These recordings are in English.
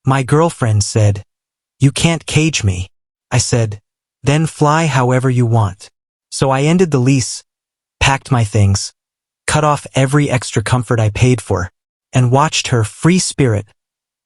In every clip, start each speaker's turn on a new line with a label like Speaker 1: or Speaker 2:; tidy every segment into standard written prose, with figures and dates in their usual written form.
Speaker 1: My girlfriend said, "You can't cage me." I said, "Then fly however you want." So I ended the lease, packed my things, cut off every extra comfort I paid for, and watched her free spirit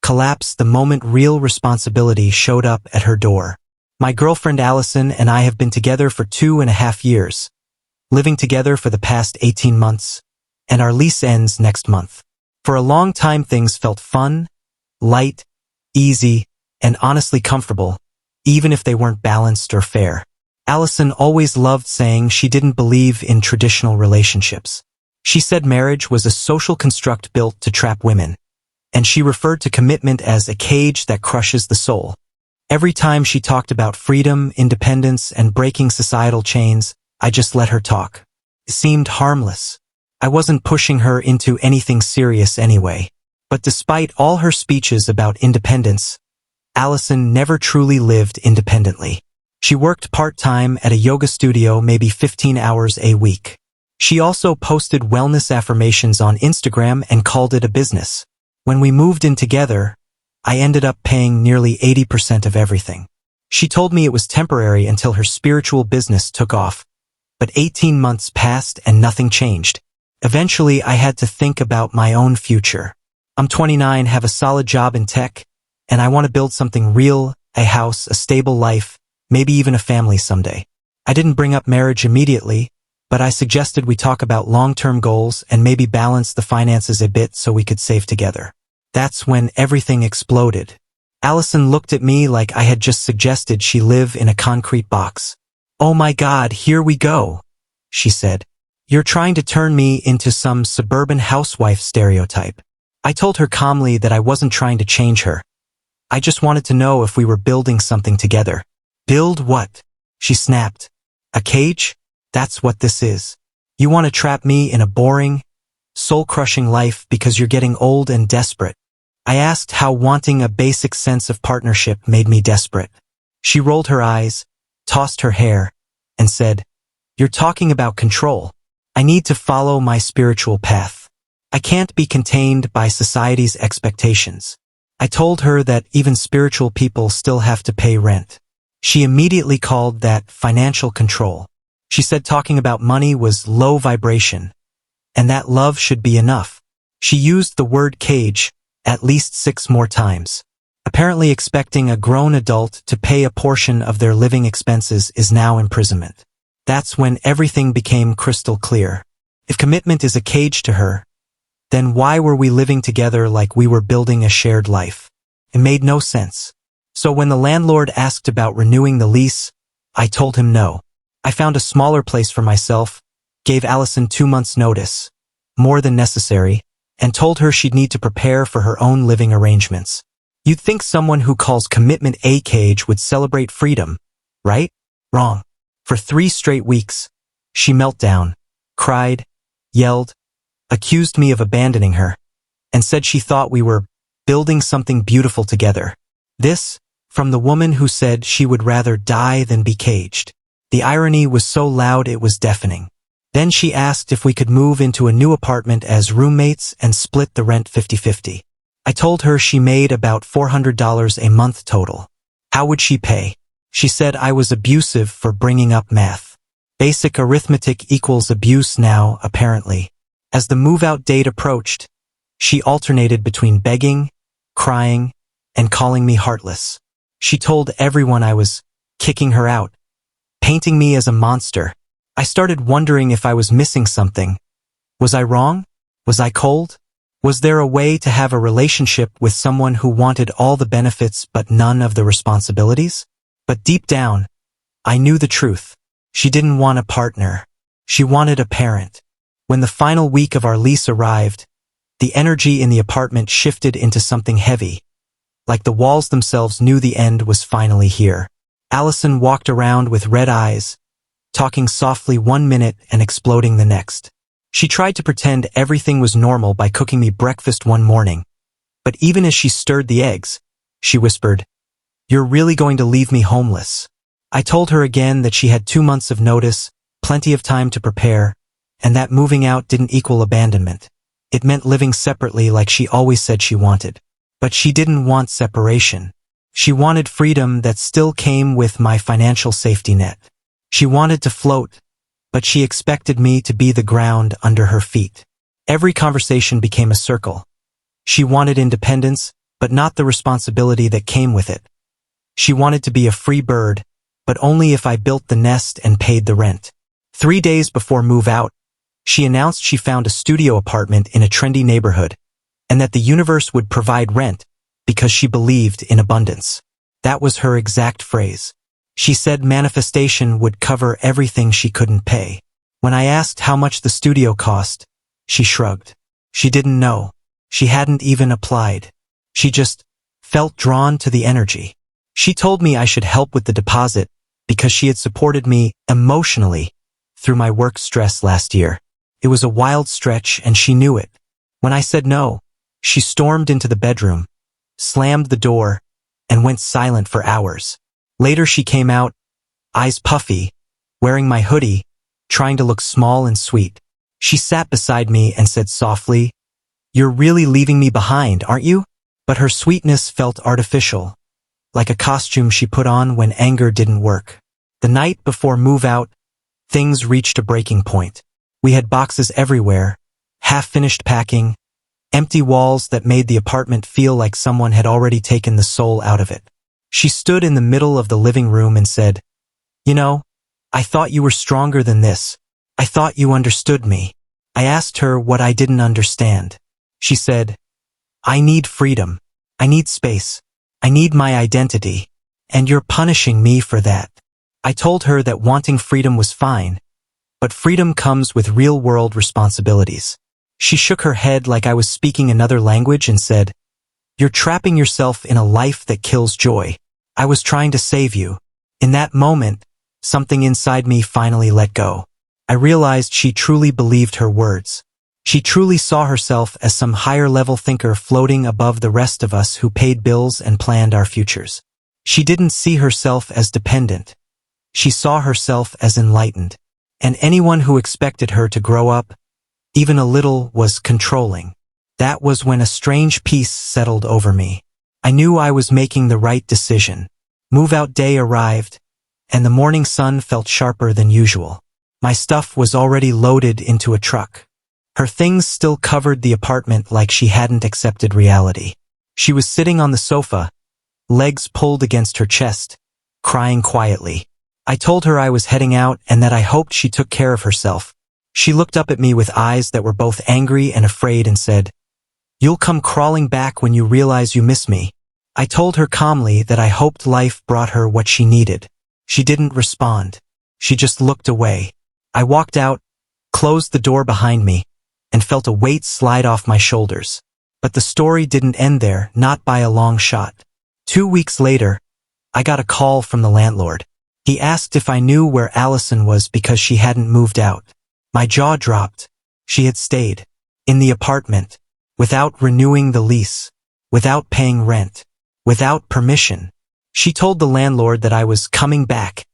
Speaker 1: collapse the moment real responsibility showed up at her door. My girlfriend Allison and I have been together for 2.5 years, living together for the past 18 months, and our lease ends next month. For a long time things felt fun, light, easy, and honestly comfortable, even if they weren't balanced or fair. Allison always loved saying she didn't believe in traditional relationships. She said marriage was a social construct built to trap women, and she referred to commitment as a cage that crushes the soul. Every time she talked about freedom, independence, and breaking societal chains, I just let her talk. It seemed harmless. I wasn't pushing her into anything serious anyway. But despite all her speeches about independence, Allison never truly lived independently. She worked part-time at a yoga studio, maybe 15 hours a week. She also posted wellness affirmations on Instagram and called it a business. When we moved in together, I ended up paying nearly 80% of everything. She told me it was temporary until her spiritual business took off. But 18 months passed and nothing changed. Eventually, I had to think about my own future. I'm 29, have a solid job in tech, and I want to build something real, a house, a stable life, maybe even a family someday. I didn't bring up marriage immediately, but I suggested we talk about long-term goals and maybe balance the finances a bit so we could save together. That's when everything exploded. Allison looked at me like I had just suggested she live in a concrete box. "Oh my God, here we go," she said. "You're trying to turn me into some suburban housewife stereotype." I told her calmly that I wasn't trying to change her. I just wanted to know if we were building something together. "Build what?" she snapped. "A cage? That's what this is. You want to trap me in a boring, soul-crushing life because you're getting old and desperate." I asked how wanting a basic sense of partnership made me desperate. She rolled her eyes, tossed her hair, and said, "You're talking about control. I need to follow my spiritual path. I can't be contained by society's expectations." I told her that even spiritual people still have to pay rent. She immediately called that financial control. She said talking about money was low vibration, and that love should be enough. She used the word cage at least 6 more times. Apparently expecting a grown adult to pay a portion of their living expenses is now imprisonment. That's when everything became crystal clear. If commitment is a cage to her, then why were we living together like we were building a shared life? It made no sense. So when the landlord asked about renewing the lease, I told him no. I found a smaller place for myself, gave Allison 2 months' notice, more than necessary, and told her she'd need to prepare for her own living arrangements. You'd think someone who calls commitment a cage would celebrate freedom, right? Wrong. For 3 straight weeks, she melted down, cried, yelled, accused me of abandoning her, and said she thought we were building something beautiful together. This, from the woman who said she would rather die than be caged. The irony was so loud it was deafening. Then she asked if we could move into a new apartment as roommates and split the rent 50-50. I told her she made about $400 a month total. How would she pay? She said I was abusive for bringing up math. Basic arithmetic equals abuse now, apparently. As the move-out date approached, she alternated between begging, crying, and calling me heartless. She told everyone I was kicking her out, painting me as a monster. I started wondering if I was missing something. Was I wrong? Was I cold? Was there a way to have a relationship with someone who wanted all the benefits but none of the responsibilities? But deep down, I knew the truth. She didn't want a partner. She wanted a parent. When the final week of our lease arrived, the energy in the apartment shifted into something heavy, like the walls themselves knew the end was finally here. Allison walked around with red eyes, talking softly 1 minute and exploding the next. She tried to pretend everything was normal by cooking me breakfast one morning, but even as she stirred the eggs, she whispered, "You're really going to leave me homeless?" I told her again that she had 2 months of notice, plenty of time to prepare, and that moving out didn't equal abandonment. It meant living separately like she always said she wanted. But she didn't want separation. She wanted freedom that still came with my financial safety net. She wanted to float, but she expected me to be the ground under her feet. Every conversation became a circle. She wanted independence, but not the responsibility that came with it. She wanted to be a free bird, but only if I built the nest and paid the rent. 3 days before move out, she announced she found a studio apartment in a trendy neighborhood, and that the universe would provide rent because she believed in abundance. That was her exact phrase. She said manifestation would cover everything she couldn't pay. When I asked how much the studio cost, she shrugged. She didn't know. She hadn't even applied. She just felt drawn to the energy. She told me I should help with the deposit because she had supported me emotionally through my work stress last year. It was a wild stretch and she knew it. When I said no, she stormed into the bedroom, slammed the door, and went silent for hours. Later she came out, eyes puffy, wearing my hoodie, trying to look small and sweet. She sat beside me and said softly, "You're really leaving me behind, aren't you?" But her sweetness felt artificial, like a costume she put on when anger didn't work. The night before move out, things reached a breaking point. We had boxes everywhere, half-finished packing, empty walls that made the apartment feel like someone had already taken the soul out of it. She stood in the middle of the living room and said, "You know, I thought you were stronger than this. I thought you understood me." I asked her what I didn't understand. She said, "I need freedom. I need space. I need my identity. And you're punishing me for that." I told her that wanting freedom was fine, but freedom comes with real-world responsibilities. She shook her head like I was speaking another language and said, "You're trapping yourself in a life that kills joy. I was trying to save you." In that moment, something inside me finally let go. I realized she truly believed her words. She truly saw herself as some higher-level thinker floating above the rest of us who paid bills and planned our futures. She didn't see herself as dependent. She saw herself as enlightened. And anyone who expected her to grow up, even a little, was controlling. That was when a strange peace settled over me. I knew I was making the right decision. Move-out day arrived, and the morning sun felt sharper than usual. My stuff was already loaded into a truck. Her things still covered the apartment like she hadn't accepted reality. She was sitting on the sofa, legs pulled against her chest, crying quietly. I told her I was heading out and that I hoped she took care of herself. She looked up at me with eyes that were both angry and afraid and said, "You'll come crawling back when you realize you miss me." I told her calmly that I hoped life brought her what she needed. She didn't respond. She just looked away. I walked out, closed the door behind me, and felt a weight slide off my shoulders. But the story didn't end there, not by a long shot. 2 weeks later, I got a call from the landlord. He asked if I knew where Allison was because she hadn't moved out. My jaw dropped. She had stayed in the apartment, without renewing the lease, without paying rent, without permission. She told the landlord that I was coming back,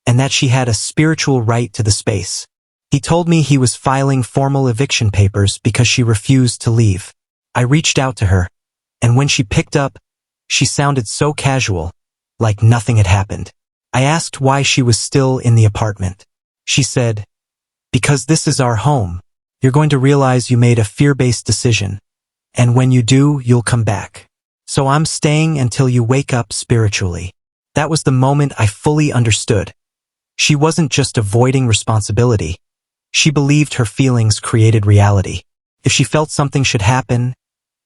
Speaker 1: and that she had a spiritual right to the space. He told me he was filing formal eviction papers because she refused to leave. I reached out to her, and when she picked up, she sounded so casual, like nothing had happened. I asked why she was still in the apartment. She said, "Because this is our home. You're going to realize you made a fear-based decision, and when you do, you'll come back. So I'm staying until you wake up spiritually." That was the moment I fully understood. She wasn't just avoiding responsibility. She believed her feelings created reality. If she felt something should happen,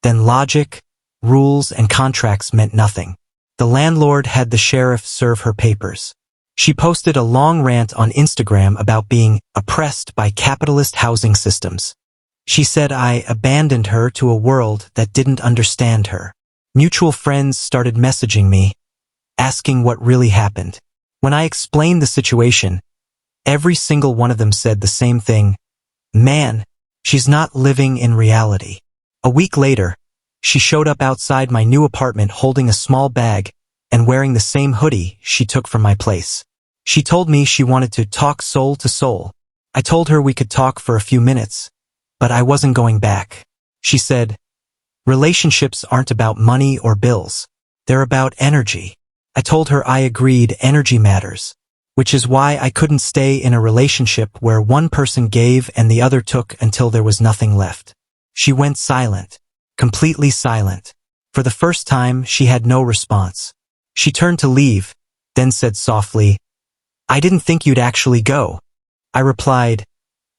Speaker 1: then logic, rules, and contracts meant nothing. The landlord had the sheriff serve her papers. She posted a long rant on Instagram about being oppressed by capitalist housing systems. She said I abandoned her to a world that didn't understand her. Mutual friends started messaging me, asking what really happened. When I explained the situation, every single one of them said the same thing: "Man, she's not living in reality." A week later, she showed up outside my new apartment holding a small bag and wearing the same hoodie she took from my place. She told me she wanted to talk soul to soul. I told her we could talk for a few minutes, but I wasn't going back. She said, Relationships aren't about money or bills. They're about energy. I told her I agreed energy matters, which is why I couldn't stay in a relationship where one person gave and the other took until there was nothing left. She went silent, completely silent. For the first time, she had no response. She turned to leave, then said softly, "I didn't think you'd actually go." I replied,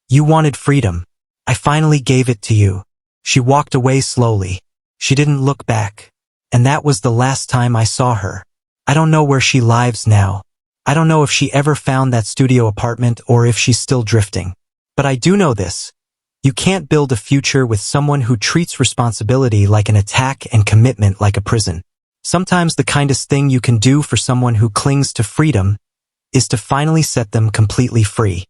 Speaker 1: "You wanted freedom. I finally gave it to you." She walked away slowly. She didn't look back. And that was the last time I saw her. I don't know where she lives now. I don't know if she ever found that studio apartment or if she's still drifting. But I do know this. You can't build a future with someone who treats responsibility like an attack and commitment like a prison. Sometimes the kindest thing you can do for someone who clings to freedom is to finally set them completely free.